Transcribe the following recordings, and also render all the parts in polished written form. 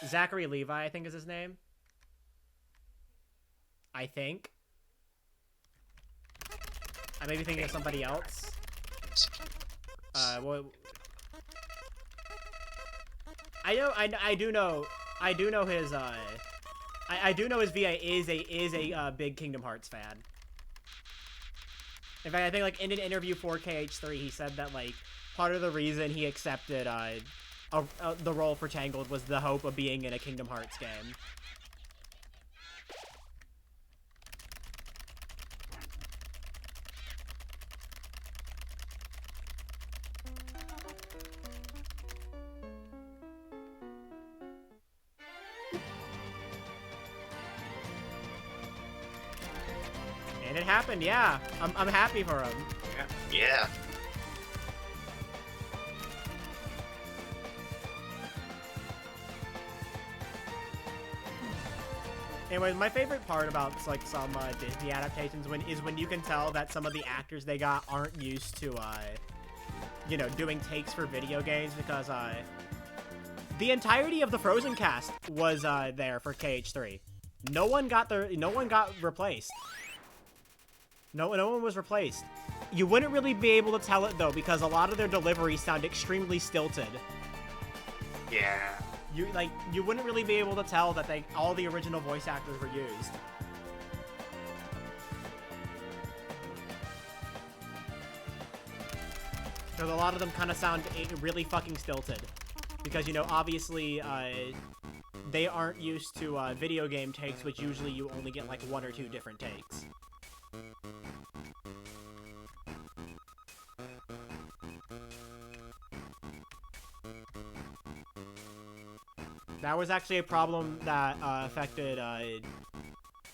Zachary Levi, I think is his name. I think. I may be thinking of somebody else. Well, I do know his I do know his VA is a big Kingdom Hearts fan. In fact, I think like in an interview for KH3, he said that like part of the reason he accepted the role for Tangled was the hope of being in a Kingdom Hearts game. And it happened, yeah. I'm happy for him. Yeah. Anyway, my favorite part about like some Disney adaptations is when you can tell that some of the actors they got aren't used to you know, doing takes for video games, because the entirety of the Frozen cast was there for KH3. No one got replaced. No one was replaced. You wouldn't really be able to tell it though, because a lot of their deliveries sound extremely stilted. Yeah. You wouldn't really be able to tell that all the original voice actors were used. Because a lot of them kind of sound really fucking stilted. Because, you know, obviously, they aren't used to video game takes, which usually you only get like 1 or 2 different takes. That was actually a problem that affected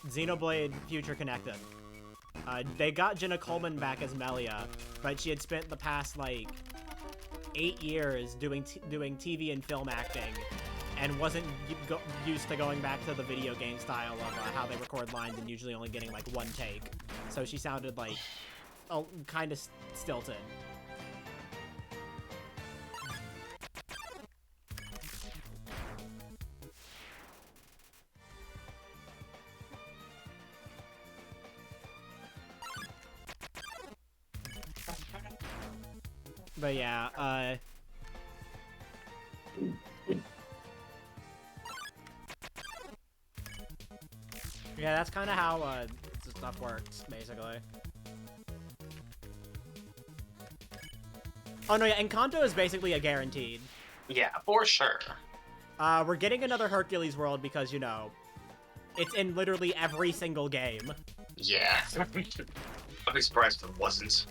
Xenoblade Future Connected. They got Jenna Coleman back as Melia, but she had spent the past, like, 8 years doing TV and film acting, and wasn't used to going back to the video game style of how they record lines and usually only getting, like, 1 take. So she sounded, like, kind of stilted. But yeah, yeah, that's kind of how this stuff works, basically. Oh no, yeah, Encanto is basically a guaranteed. Yeah, for sure. We're getting another Hercules World because, you know, it's in literally every single game. Yeah. I'd be surprised if it wasn't.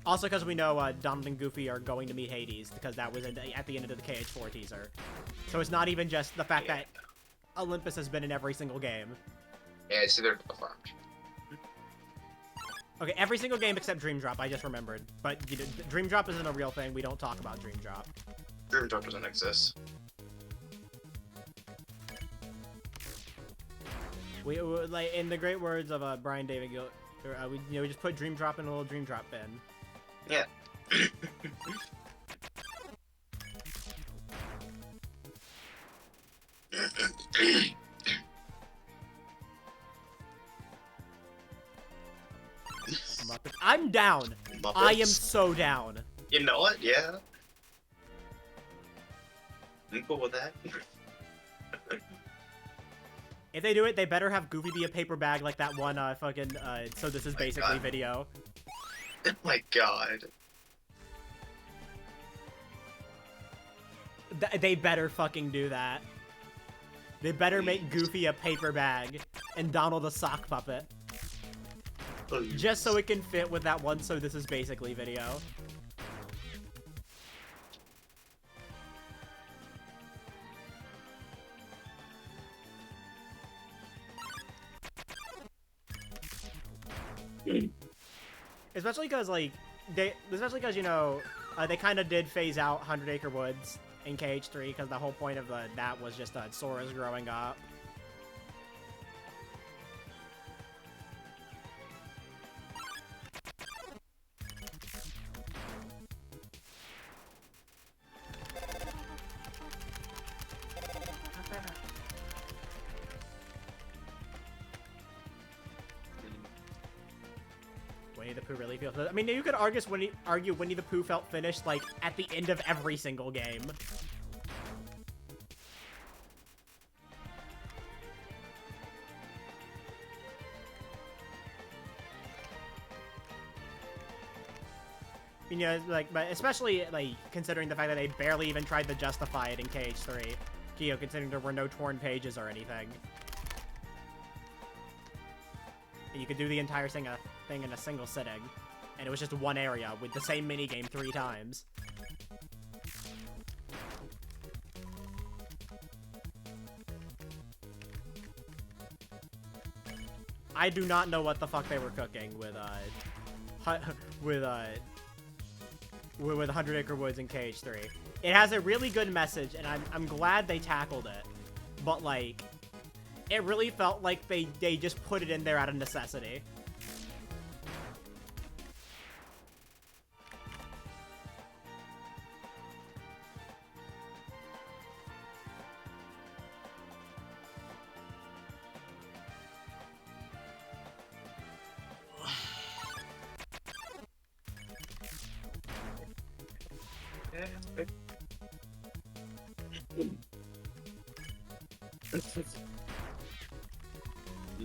Also because we know Donald and Goofy are going to meet Hades, because that was at the end of the KH4 teaser. So it's not even just the fact that Olympus has been in every single game. Yeah, it's either confirmed. Okay, every single game except Dream Drop, I just remembered. But you know, Dream Drop isn't a real thing. We don't talk about Dream Drop. Dream Drop doesn't exist. We like, in the great words of Brian David Gill, we just put Dream Drop in a little Dream Drop bin. Yeah. I'm down. Muppets. I am so down. You know what? Yeah. I'm cool with that. If they do it, they better have Goofy be a paper bag like that one fucking so this is basically God. video. Oh my god. They better fucking do that. They better make Goofy a paper bag and Donald a sock puppet. Please. Just so it can fit with that one so this is basically video. Especially because, like, especially because, you know, they kind of did phase out 100 Acre Woods in KH3 because the whole point of that was just Sora's growing up. Pooh really feels. I mean, you could argue Winnie the Pooh felt finished like at the end of every single game. You know, like, but especially like considering the fact that they barely even tried to justify it in KH3. You know, considering there were no torn pages or anything. And you could do the entire thing in a single sitting. And it was just one area with the same minigame 3 times. I do not know what the fuck they were cooking with 100 Acre Woods in KH3. It has a really good message, and I'm glad they tackled it. But, like, it really felt like they just put it in there out of necessity.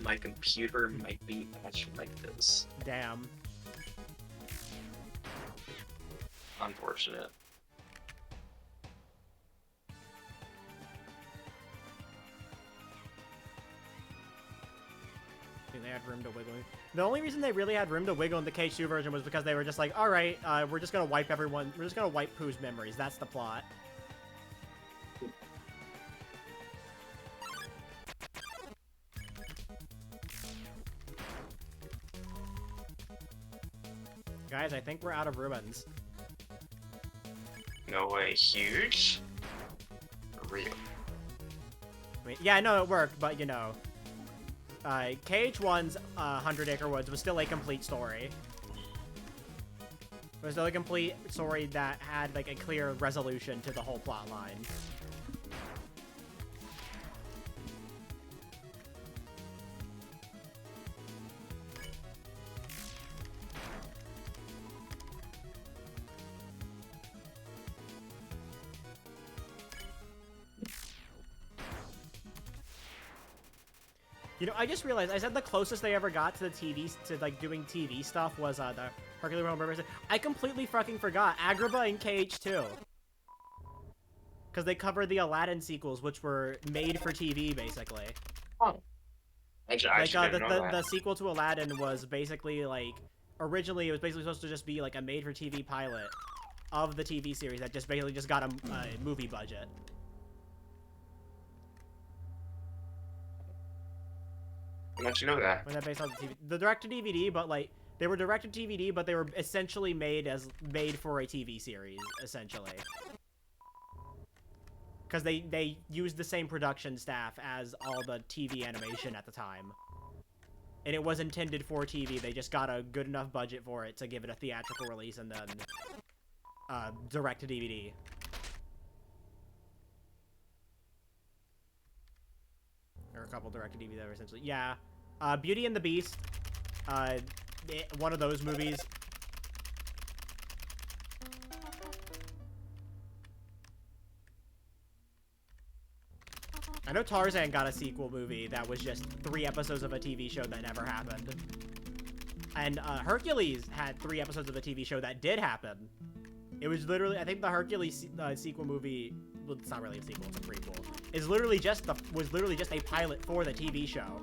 My computer might be matched like this. Damn. Unfortunate. They had room to wiggle. The only reason they really had room to wiggle in the KH2 version was because they were just like, alright, we're just gonna wipe everyone. We're just gonna wipe Pooh's memories. That's the plot. Guys, I think we're out of ruins. No way, huge? Real. I mean, yeah, I know it worked, but you know. KH1's 100 Acre Woods was still a complete story. It was still a complete story that had, like, a clear resolution to the whole plot line. You know, I just realized, I said the closest they ever got to the TV, to, like, doing TV stuff was, the Hercules Realm Burgers. I completely fucking forgot. Agrabah in KH2. Because they covered the Aladdin sequels, which were made for TV, basically. Oh. The sequel to Aladdin was basically, like, originally it was basically supposed to just be, like, a made-for-TV pilot of the TV series that just basically just got a movie budget. How much you know that? Was that based on the TV? The direct-to-DVD, but, like, they were direct-to-DVD, but they were essentially made for a TV series, essentially. Because they used the same production staff as all the TV animation at the time. And it was intended for TV, they just got a good enough budget for it to give it a theatrical release and then direct-to-DVD. Or a couple direct-to-DVD that were essentially... Yeah. Beauty and the Beast. One of those movies. I know Tarzan got a sequel movie that was just 3 episodes of a TV show that never happened. And Hercules had 3 episodes of a TV show that did happen. It was literally, I think the Hercules sequel movie, well, it's not really a sequel, it's a prequel, was literally just a pilot for the TV show.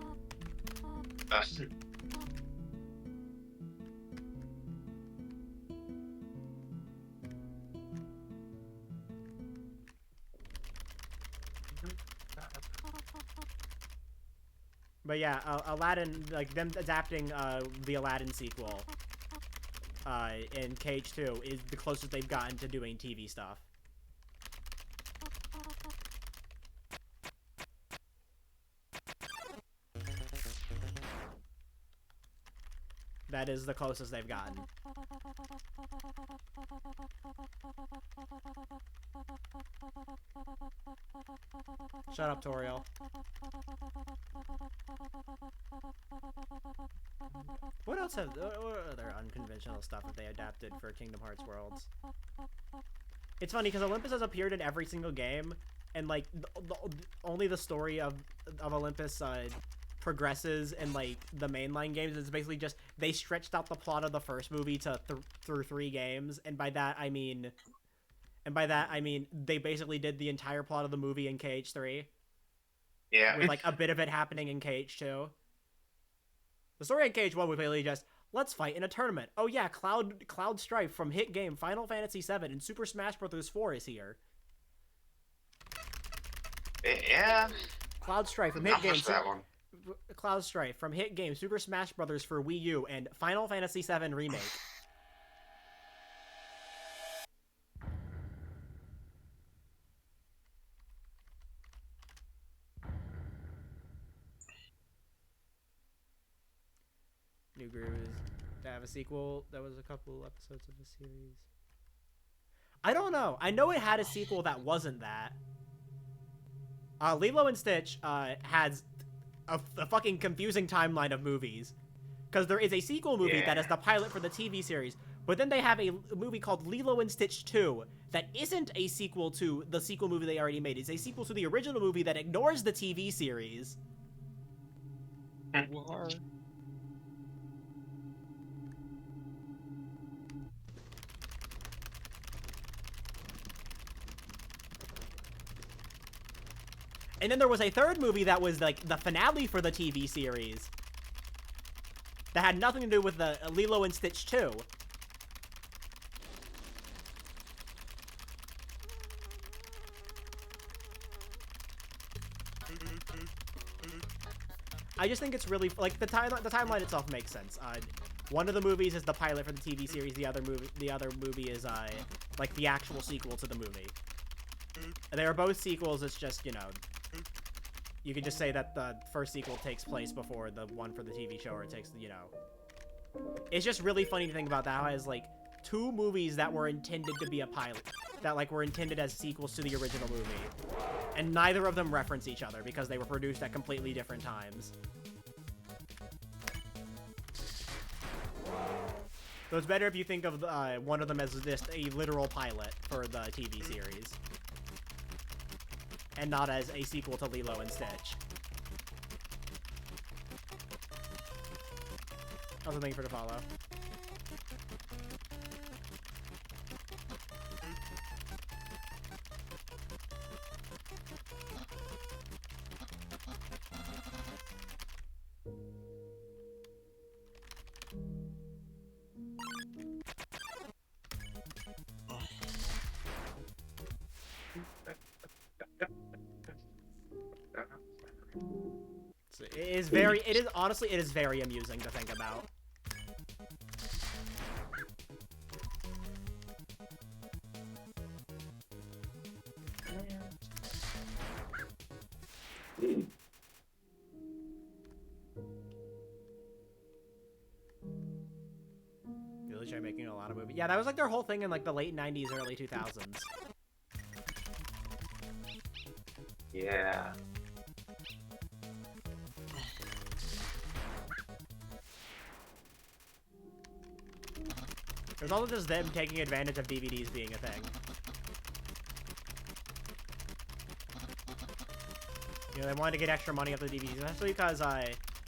But yeah, Aladdin, like, them adapting the Aladdin sequel in KH2 is the closest they've gotten to doing TV stuff. That is the closest they've gotten. Shut up, Toriel. What else else have what other unconventional stuff that they adapted for Kingdom Hearts Worlds? It's funny because Olympus has appeared in every single game, and like only the story of Olympus progresses in like the mainline games. It's basically just they stretched out the plot of the first movie to through 3 games, and by that I mean they basically did the entire plot of the movie in KH3. Yeah. With like a bit of it happening in KH2. The story in KH1 was basically just, let's fight in a tournament. Oh yeah, Cloud Strife from hit game Final Fantasy VII and Super Smash Bros. 4 is here. Yeah. Cloud Strife from hit game that one. Cloud Strife from hit game Super Smash Bros. For Wii U and Final Fantasy VII Remake. New Grooves to have a sequel that was a couple episodes of the series. I don't know. I know it had a sequel that wasn't that. Lilo and Stitch has a fucking confusing timeline of movies. Because there is a sequel movie that is the pilot for the TV series, but then they have a movie called Lilo and Stitch 2 that isn't a sequel to the sequel movie they already made. It's a sequel to the original movie that ignores the TV series. What? And then there was a third movie that was like the finale for the TV series that had nothing to do with the Lilo and Stitch 2. I just think it's really like the timeline itself makes sense. One of the movies is the pilot for the TV series. The other movie is like the actual sequel to the movie. They are both sequels. It's just, you know, you could just say that the first sequel takes place before the one for the TV show, or it takes, you know. It's just really funny to think about that, how it has like 2 movies that were intended to be a pilot, that like were intended as sequels to the original movie, and neither of them reference each other because they were produced at completely different times. So it's better if you think of one of them as just a literal pilot for the TV series, and not as a sequel to Lilo and Stitch. Also, thank you for the follow. Honestly, it is very amusing to think about. Really try making a lot of movies. Yeah, that was like their whole thing in like the late 90s, early 2000s. Yeah. It was also just them taking advantage of DVDs being a thing. You know, they wanted to get extra money off the DVDs, especially because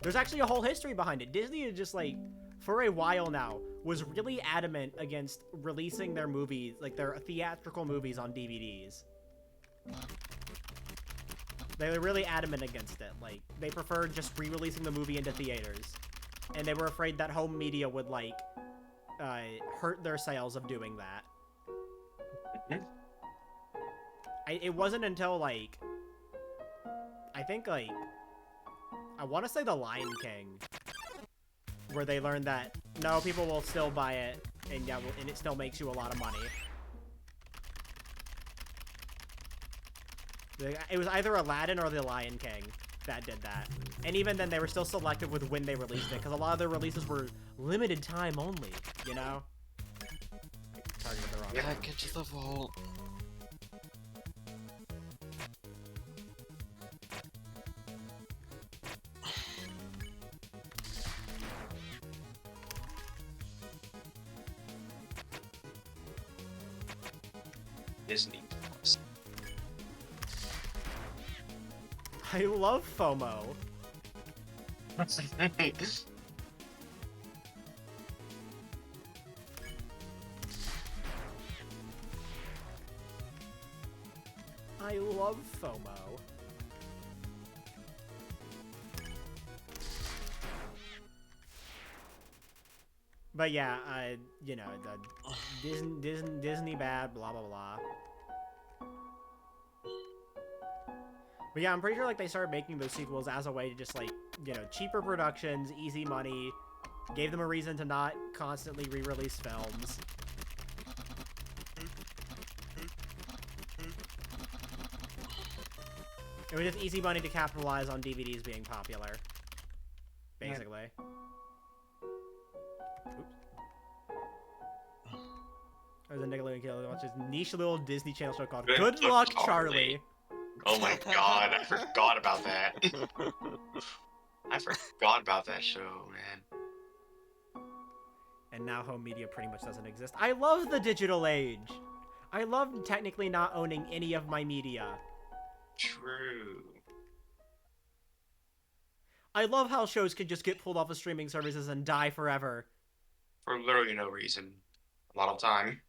there's actually a whole history behind it. Disney is just like, for a while now, was really adamant against releasing their movies, like their theatrical movies, on DVDs. They were really adamant against it. Like, they preferred just re-releasing the movie into theaters, and they were afraid that home media would like hurt their sales of doing that. It wasn't until like I think like I want to say The Lion King, where they learned that no, people will still buy it, and yeah, and it still makes you a lot of money. It was either Aladdin or The Lion King that did that, and even then they were still selective with when they released it, because a lot of their releases were limited time only, you know. Targeted the wrong. Yeah, get to the vault. Disney. I love FOMO. I love FOMO. But yeah, you know, the Disney bad, blah blah blah. But yeah, I'm pretty sure like they started making those sequels as a way to just like, you know, cheaper productions, easy money, gave them a reason to not constantly re-release films. It was just easy money to capitalize on DVDs being popular, basically. Oops. There's a Nickelodeon kid which is niche little Disney Channel show called Good Luck, Charlie. Oh my god, I forgot about that. I forgot about that show, man. And now home media pretty much doesn't exist. I love the digital age. I love technically not owning any of my media. True. I love how shows can just get pulled off of streaming services and die forever. For literally no reason. A lot of time.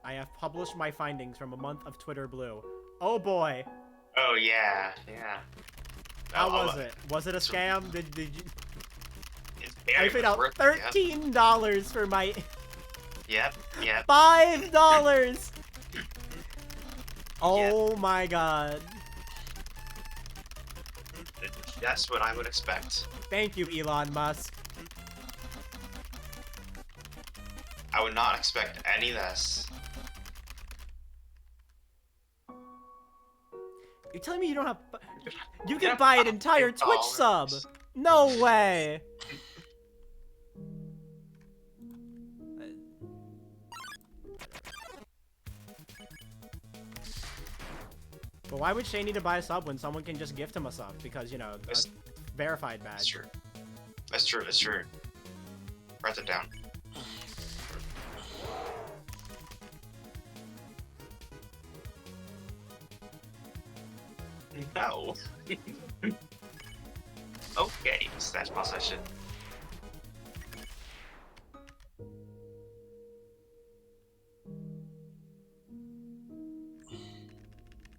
I have published my findings from a month of Twitter Blue. Oh boy. Oh yeah, yeah. How was it? Was it a scam? Did you? Yeah, I paid out $13 for my. Yep. $5. Oh my god. That's what I would expect. Thank you, Elon Musk. I would not expect any less. You're telling me you don't have... You can buy an entire Twitch sub! No way! But why would Shane need to buy a sub when someone can just gift him a sub? Because, you know, a verified badge. That's true. That's true, that's true. Write it down. No. Okay, stash possession.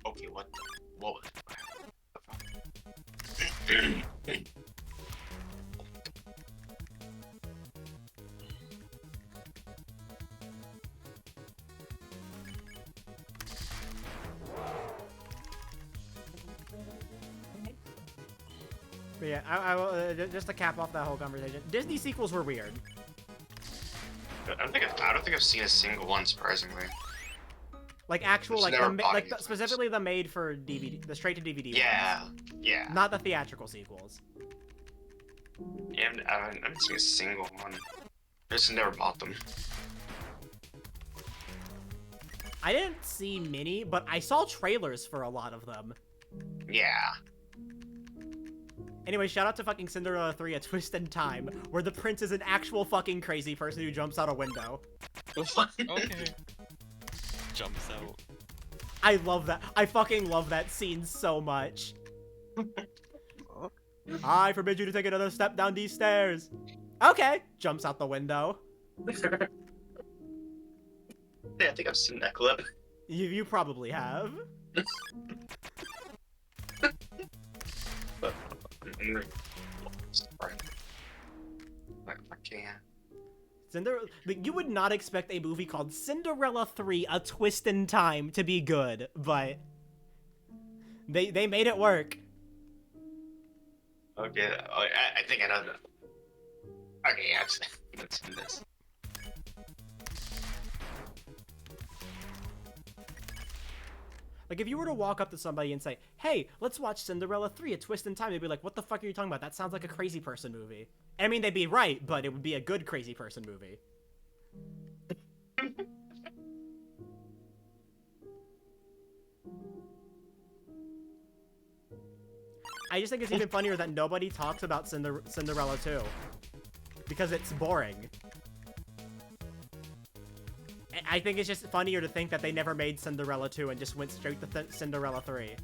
Okay, what was But yeah, I will, just to cap off that whole conversation, Disney sequels were weird. I don't think I've seen a single one, surprisingly. Like actual, There's like, never like bodies. specifically the made for DVD, the straight to DVD Yeah, ones. yeah. Not the theatrical sequels. Yeah, I haven't seen a single one. I just never bought them. I didn't see many, but I saw trailers for a lot of them. Yeah. Anyway, shout out to fucking Cinderella 3: A Twist in Time, where the prince is an actual fucking crazy person who jumps out a window. Okay. Jumps out. I love that. I fucking love that scene so much. I forbid you to take another step down these stairs. Okay. Jumps out the window. Yeah, I think I've seen that clip. You probably have. I can't. You would not expect a movie called Cinderella 3: A Twist in Time to be good, but they made it work. Okay, I think I know that. Okay, yeah, I've seen this. Like, if you were to walk up to somebody and say, hey, let's watch Cinderella 3, A Twist in Time, they'd be like, what the fuck are you talking about? That sounds like a crazy person movie. I mean, they'd be right, but it would be a good crazy person movie. I just think it's even funnier that nobody talks about Cinderella 2. Because it's boring. I think it's just funnier to think that they never made Cinderella 2 and just went straight to Cinderella 3.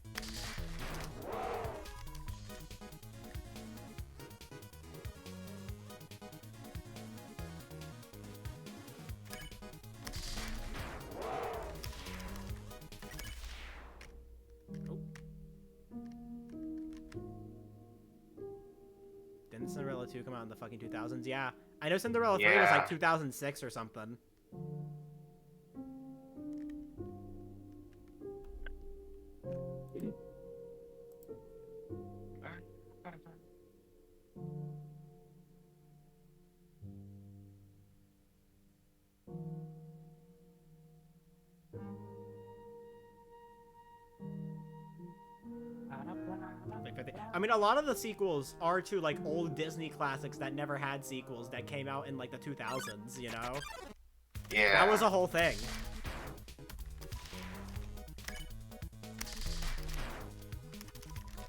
Didn't Cinderella 2 come out in the fucking 2000s? Yeah. I know Cinderella 3 was like 2006 or something. I mean, a lot of the sequels are to, like, old Disney classics that never had sequels that came out in, like, the 2000s, you know? Yeah. That was a whole thing.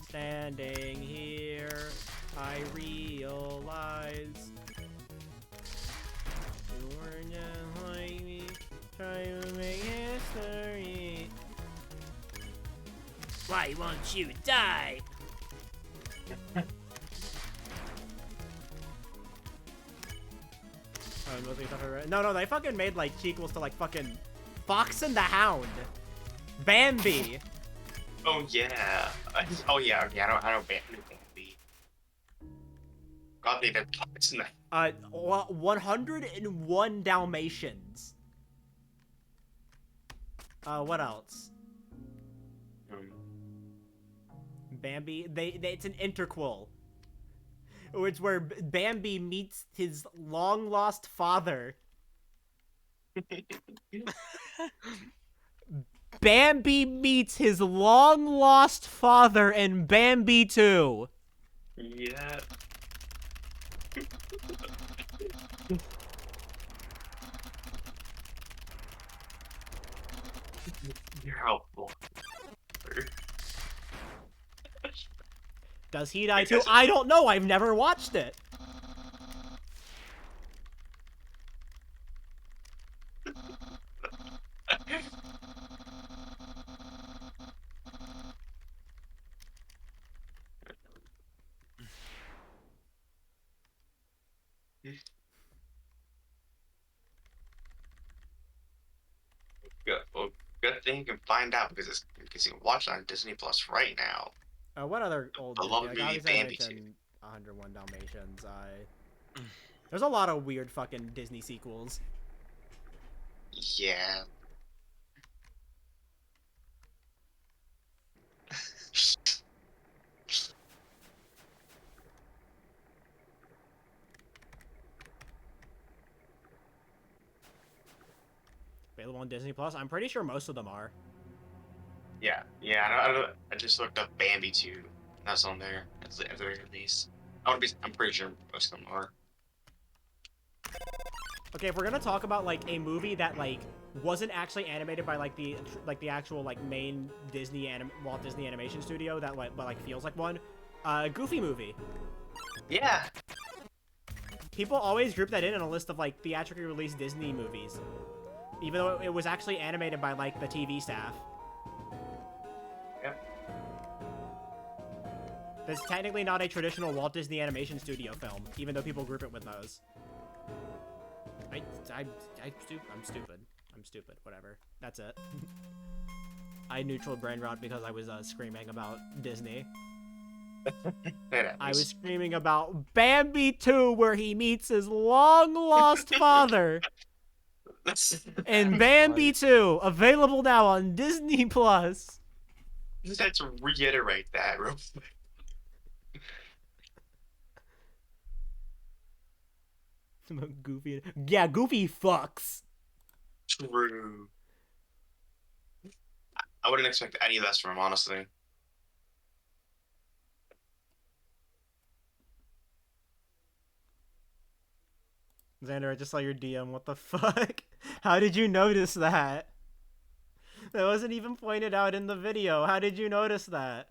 Standing here, I realize you were just like me, trying to make history. Why won't you die? No, they fucking made, like, sequels to, like, fucking Fox and the Hound, Bambi. Oh yeah. Oh yeah. Yeah. I don't Bambi. God, they did puppets in that. 101 Dalmatians. What else? Bambi. It's an interquel. It's where Bambi meets his long-lost father. Bambi meets his long-lost father in Bambi 2. Yeah. You're helpful. Does he die too? I don't know. I've never watched it. Good thing you can find out because you can watch it on Disney Plus right now. What other old I love Disney? movie Obviously, I Bambi too. mentioned 101 Dalmatians. There's a lot of weird fucking Disney sequels. Yeah. Available on Disney Plus. I'm pretty sure most of them are. Yeah. I just looked up Bambi 2. That's on there at the very least. I'm pretty sure most of them are. Okay, if we're gonna talk about like a movie that like wasn't actually animated by like the actual like main Walt Disney Animation Studio that like but like feels like one, Goofy movie. Yeah. People always group that in a list of like theatrically released Disney movies, even though it was actually animated by like the TV staff. Yep. It's technically not a traditional Walt Disney Animation Studio film, even though people group it with those. I'm stupid. I'm stupid. Whatever. That's it. I neutral brain rot because I was screaming about Disney. I was screaming about Bambi 2, where he meets his long-lost father. And Bambi 2, available now on Disney Plus. Just had to reiterate that real quick. Goofy. Yeah, Goofy fucks. True. I wouldn't expect any less from him, honestly. Xander, I just saw your DM. What the fuck? How did you notice that? That wasn't even pointed out in the video. How did you notice that?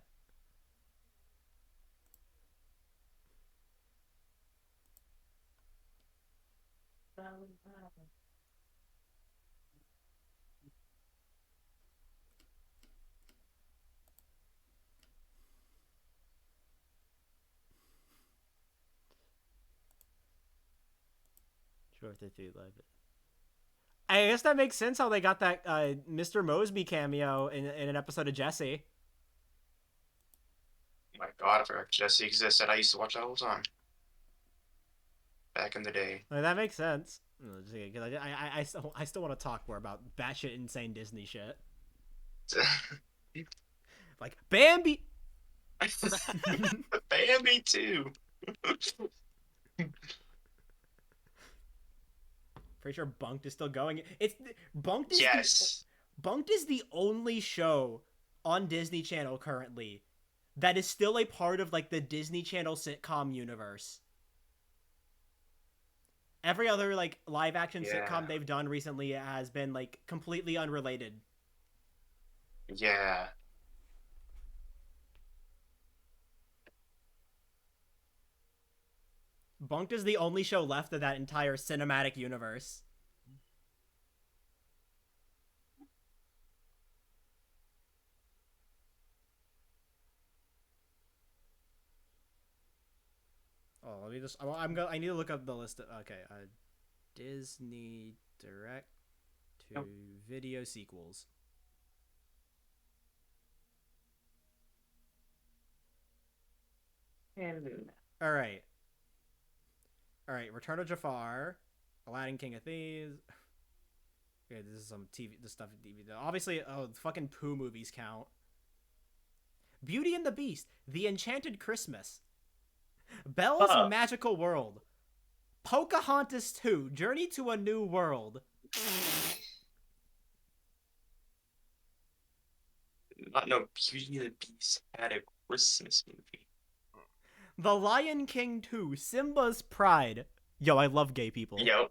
Short to two live. I guess that makes sense how they got that Mr. Mosby cameo in an episode of Jesse. My God, I forgot Jesse existed. I used to watch that all the time. Back in the day. Like, that makes sense. Because I still want to talk more about batshit insane Disney shit. Like Bambi. Bambi too. Pretty sure Bunked is still going. It's Bunked is Yes. Bunked is the only show on Disney Channel currently that is still a part of like the Disney Channel sitcom universe. Every other like live action sitcom they've done recently has been like completely unrelated. Yeah. Bunked is the only show left of that entire cinematic universe. Oh, let me just. I need to look up the list. Okay, Disney direct to video sequels. All right. All right. Return of Jafar, Aladdin, King of Thieves. Okay, this is some TV. This stuff DVD. Obviously, the fucking Pooh movies count. Beauty and the Beast, The Enchanted Christmas, Belle's Magical World, Pocahontas 2, Journey to a New World. Not no Beauty and the Beast had a Christmas movie. The Lion King 2, Simba's Pride. Yo, I love gay people. Yo,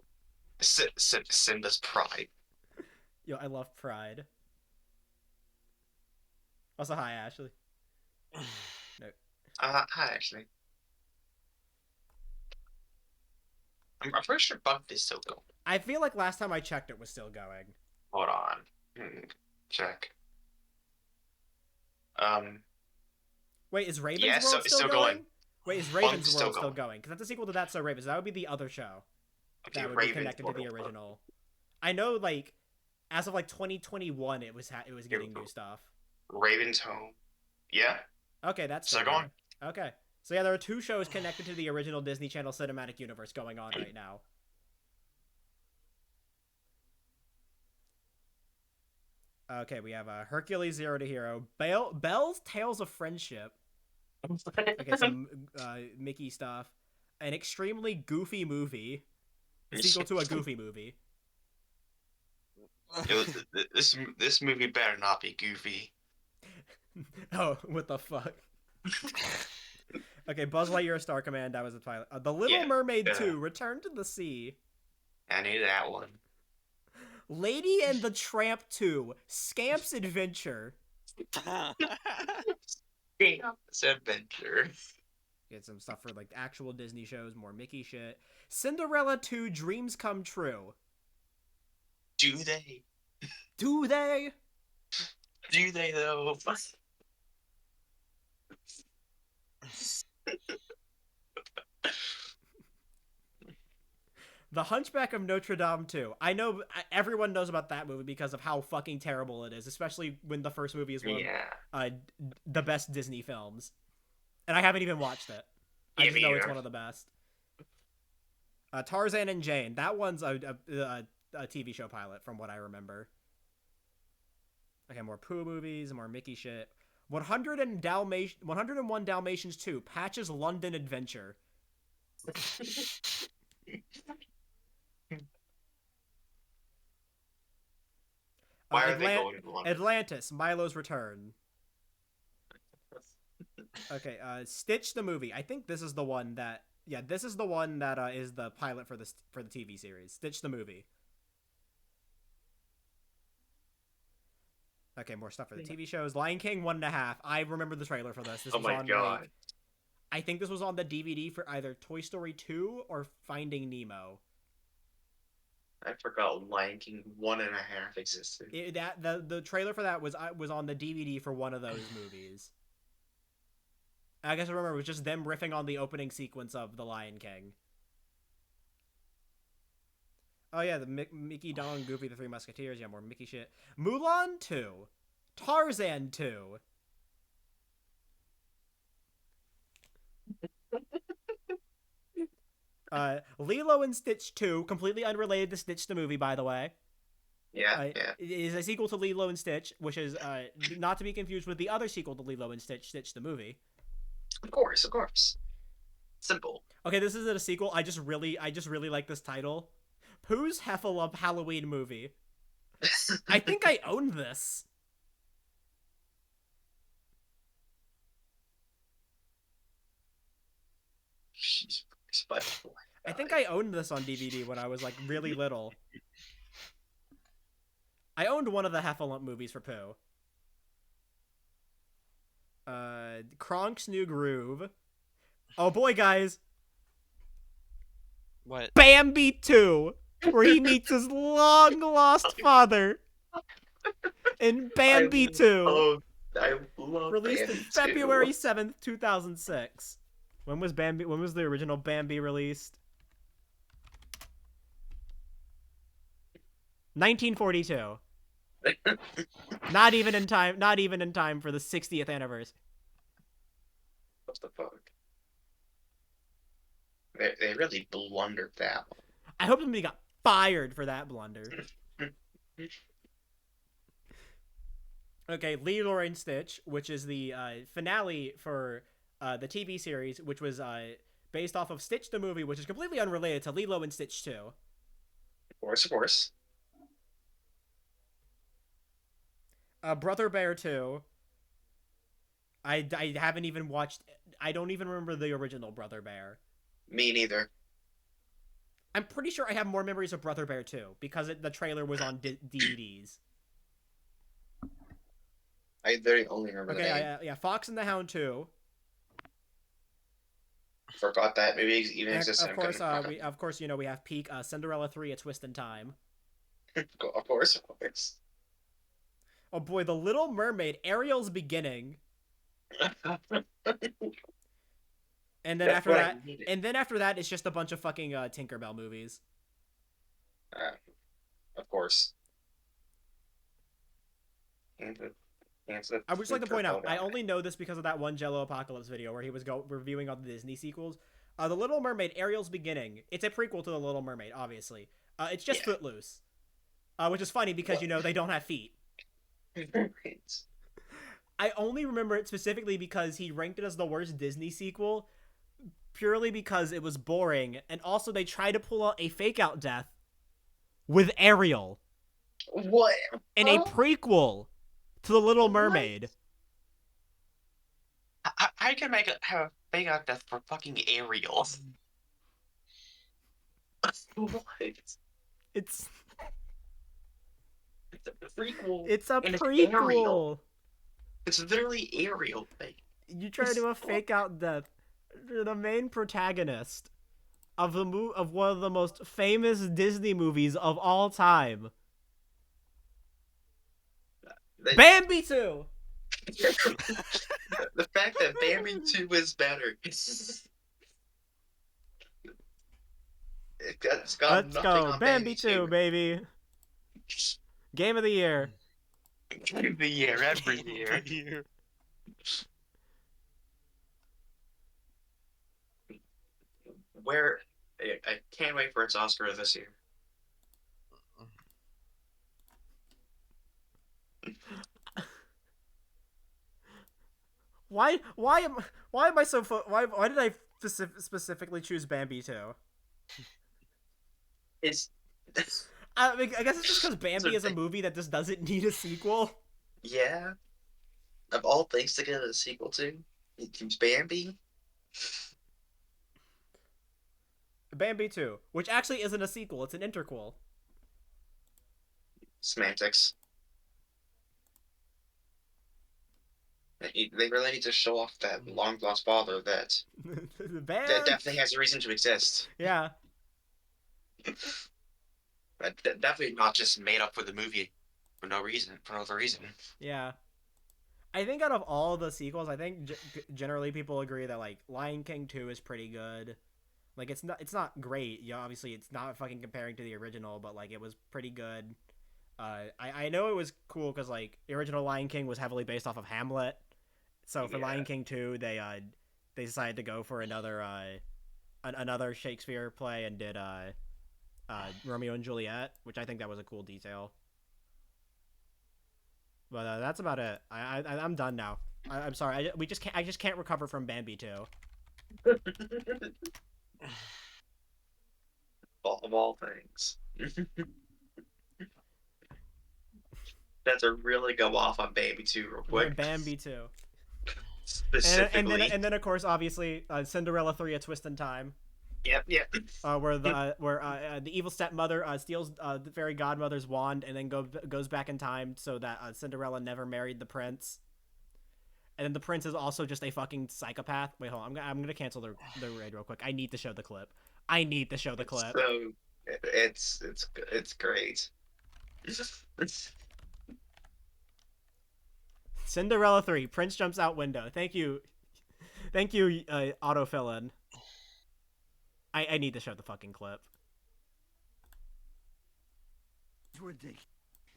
Simba's Pride. Yo, I love Pride. Also, hi, Ashley. No. Hi, Ashley. I'm pretty sure Bunked is still going. I feel like last time I checked, it was still going. Hold on. Check. Wait, is Raven's Yeah, World it's still going? going? Wait, is Raven's World still going? Because that's a sequel to That's So Raven. So that would be the other show Okay, that would be connected to the original. I know, like, as of like 2021, it was getting new stuff. Raven's Home. Yeah. Okay, that's still going. Okay, so yeah, there are two shows connected to the original Disney Channel cinematic universe going on right now. Okay, we have Hercules Zero to Hero, Belle's Tales of Friendship. Okay, some Mickey stuff, an extremely goofy movie, sequel to a goofy movie. This movie better not be goofy. Oh, what the fuck? Okay, Buzz Lightyear Star Command, that was the pilot. The Little Mermaid 2, Return to the Sea. I knew that one. Lady and the Tramp 2, Scamp's Adventure. Scamp's Adventure. Get some stuff for like actual Disney shows, more Mickey shit. Cinderella 2, Dreams Come True. Do they? Do they? Do they though? The Hunchback of Notre Dame 2. I know everyone knows about that movie because of how fucking terrible it is, especially when the first movie is one of the best Disney films. And I haven't even watched it. I just know it's one of the best. Tarzan and Jane. That one's a TV show pilot from what I remember. Okay, more Pooh movies, more Mickey shit. 101 Dalmatians 2, Patch's London Adventure. Why are they going to London? Atlantis, Milo's Return. Okay, Stitch the movie. I think this is the one that. Yeah, this is the one that is the pilot for the TV series. Stitch the movie. Okay, more stuff for the TV shows. Lion King 1.5. I remember the trailer for this. This Oh was my on god. like, I think this was on the DVD for either Toy Story 2 or Finding Nemo. I forgot Lion King 1.5 existed. The trailer for that was on the DVD for one of those movies. I guess I remember it was just them riffing on the opening sequence of The Lion King. Oh yeah, the Mickey, Donald, and Goofy, the Three Musketeers. Yeah, more Mickey shit. Mulan 2. Tarzan 2. Lilo and Stitch 2, completely unrelated to Stitch the movie, by the way. Yeah, yeah. It is a sequel to Lilo and Stitch, which is not to be confused with the other sequel to Lilo and Stitch, Stitch the movie. Of course, of course. Simple. Okay, this isn't a sequel. I just really like this title. Pooh's Heffalump Halloween movie. I think I own this. Jeez, I think I owned this on DVD when I was like really little. I owned one of the Heffalump movies for Pooh. Kronk's New Groove. Oh boy, guys. What? Bambi 2, where he meets his long-lost father. In Bambi 2. I love Released Bambi in February 2. 7th, 2006. When was the original Bambi released? 1942. Not even in time for the 60th anniversary. What the fuck? They really blundered that one. I hope somebody got fired for that blunder. Okay, Lilo and Stitch, which is the finale for the TV series, which was based off of Stitch the movie, which is completely unrelated to Lilo and Stitch 2. Of course, of course. Brother Bear 2. I haven't even watched. I don't even remember the original Brother Bear. Me neither. I'm pretty sure I have more memories of Brother Bear 2 because the trailer was on DVDs. I very only remember the name. Yeah, Fox and the Hound 2. Forgot that maybe even existed. Of course, we have Peak, Cinderella 3, A Twist in Time. Of course, of course. Oh boy, The Little Mermaid, Ariel's Beginning. And then after that, it's just a bunch of fucking Tinkerbell movies. Of course. I would just like to point out, I only know this because of that one Jello Apocalypse video where he was reviewing all the Disney sequels. The Little Mermaid, Ariel's Beginning. It's a prequel to The Little Mermaid, obviously. It's just Footloose. Which is funny because, they don't have feet. I only remember it specifically because he ranked it as the worst Disney sequel purely because it was boring, and also they tried to pull out a fake-out death with Ariel. What? In a prequel to The Little Mermaid. I can have a fake-out death for fucking Ariel. What? It's a prequel. It's a prequel. It's literally Ariel. You try to do a fake-out death. You're the main protagonist of one of the most famous Disney movies of all time. Bambi 2! The fact that Bambi 2 is better. It's got Let's go. Bambi 2, baby. Game of the year. Game of the year, every year. Where I can't wait for its Oscar this year. Why am I so why did I specifically choose Bambi 2? I guess it's just because Bambi is a movie that just doesn't need a sequel. Yeah. Of all things to get a sequel to, it keeps Bambi. Bambi 2, which actually isn't a sequel, it's an interquel. Semantics. They really need to show off that long lost father that Bam! definitely has a reason to exist. Yeah. That definitely not just made up for the movie for no reason, for no other reason. Yeah. I think out of all the sequels, I think generally people agree that like Lion King 2 is pretty good. Like it's not great. You know, obviously it's not fucking comparing to the original, but like it was pretty good. I know it was cool because like the original Lion King was heavily based off of Hamlet, so for Yeah. Lion King 2 they decided to go for another Shakespeare play and did Romeo and Juliet, which I think that was a cool detail. But that's about it. I'm done now. I'm sorry. I just can't recover from Bambi 2. Of all things. That's to really go off on Bambi 2 real quick. Bambi 2. Specifically. And then of course obviously Cinderella 3: A Twist in Time. Yep. Where the evil stepmother steals the fairy godmother's wand and then goes back in time so that Cinderella never married the prince. And then the prince is also just a fucking psychopath. Wait, hold on. I'm gonna cancel the raid real quick. I need to show the clip. So it's great. Cinderella 3. Prince jumps out window. Thank you, autofill-in. I need to show the fucking clip. Ridiculous.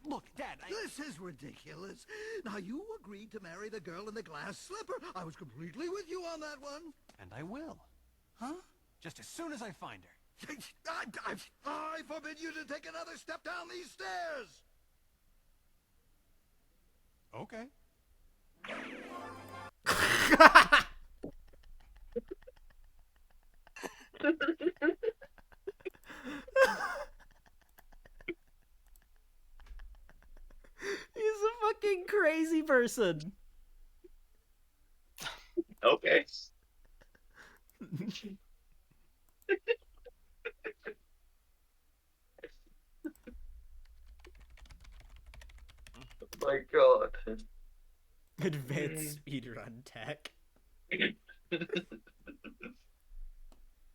Look, Dad, this is ridiculous. Now, you agreed to marry the girl in the glass slipper. I was completely with you on that one. And I will. Huh? Just as soon as I find her. I forbid you to take another step down these stairs. Okay. He's a fucking crazy person. Okay. Oh my god. Advanced speedrun tech.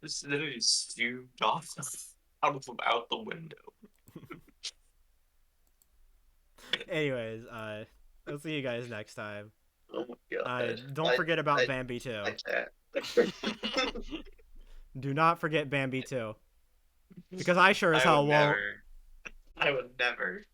This literally zoomed off out the window. Anyways, I'll see you guys next time. Oh my god. Don't forget about Bambi 2. I can't. Do not forget Bambi 2. Because I sure as hell won't. I would never.